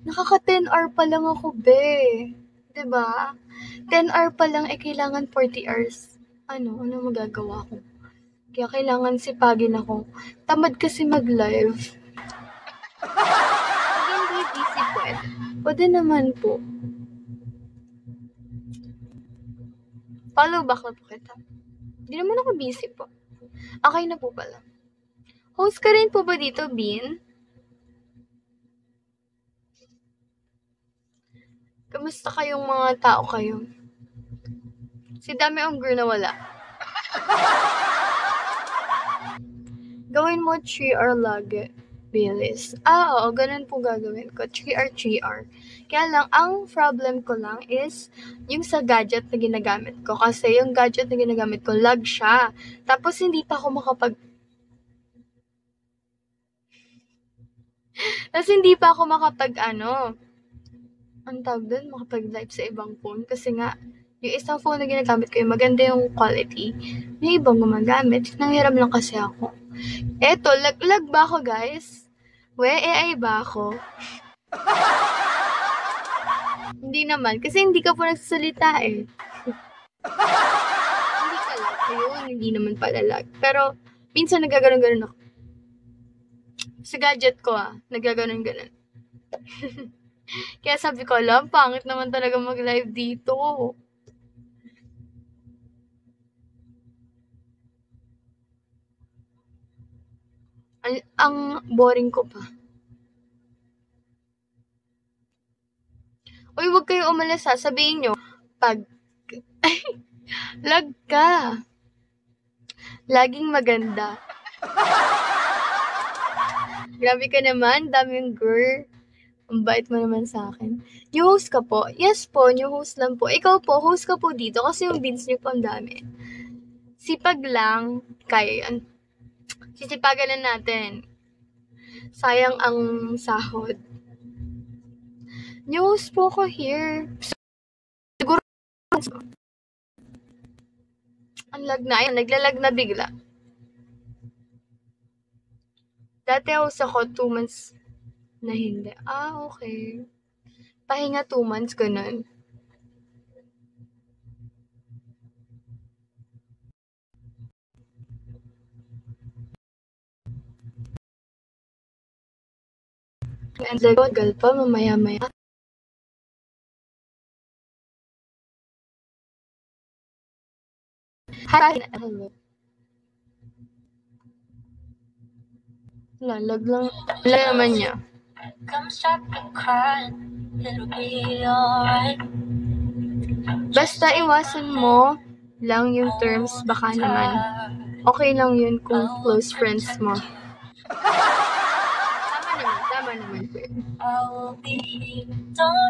Nakaka 10 hour pa lang ako, be. 'Di ba? 10 hour pa lang, kailangan 40 hours. Ano magagawa ko? Kaya kailangan sipagin ako. Tamad kasi mag-live. Pag hindi busy pwede. Pwede naman po. Follow back na po kita. Hindi naman ako busy po. Okay na po pala. Host ka rin po ba dito, Bean? Kamusta kayong mga tao kayo? Si Dami Ongger na wala. Gawin mo 3 hour lagi. Bilis. Oo, ganun po gagawin ko. 3 hour. Kaya lang, ang problem ko lang is yung sa gadget na ginagamit ko. Kasi yung gadget na ginagamit ko, lag siya. Tapos hindi pa ako ang tawag doon, makapag-live sa ibang phone. Kasi nga, yung isang phone na ginagamit ko, yung maganda yung quality. May ibang gumagamit. Nanghiram lang kasi ako. Eto, lag ba ako, guys? AI ba ako? Hindi naman, kasi hindi ka po nagsasalita eh. Hindi ka lag. Ayun, hindi naman pala lag. Pero, minsan nagaganon-ganon ako. Sa gadget ko nagaganon-ganon. Kaya sabi ko, pangit naman talaga mag-live dito. Ang boring ko pa. Uy, wag kayo umalis sabihin nyo, pag lag ka. Laging maganda. Grabe ka naman, daming girl. Ang bait mo naman sa akin. New host ka po? Yes po, new host lang po. Ikaw po, host ka po dito kasi yung beans niyo po ang dami. Sipag lang, kaya yan. Sisipagan na natin. Sayang ang sahod. New host po ako here. Siguro, ang lag na. Ayun, naglalag na bigla. Dati host ako 2 months na hindi. Okay. Pahinga 2 months, ganun. And tagal pa, mamaya-maya. Hello. Lag lang. Lag naman niya. Basta iwasan mo lang yung terms, baka naman. Okay lang yun kung close friends mo. Tama naman.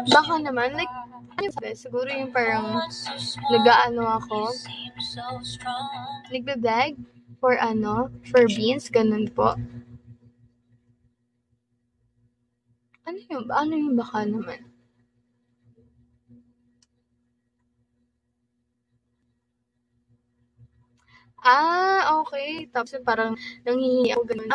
Baka naman, like, siguro yung parang nag-aano ako, nagbe-vlog for beans, ganun po. Ano yung baka naman? Okay. Tapos parang nanghihingi ako ganun.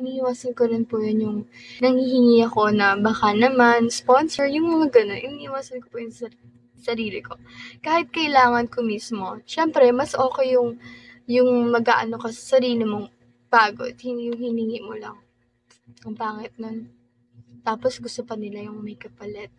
Iniiwasan ko rin po yun yung nanghihingi ako na baka naman, sponsor, yung mga ganun. Iniiwasan ko po yun sa sarili ko. Kahit kailangan ko mismo. Syempre, mas okay yung mag-aano ka sa sarili mong pagod. Hindi yung hiningi mo lang. Ang pangit nun. Tapos gusto pa nila yung may kapalit.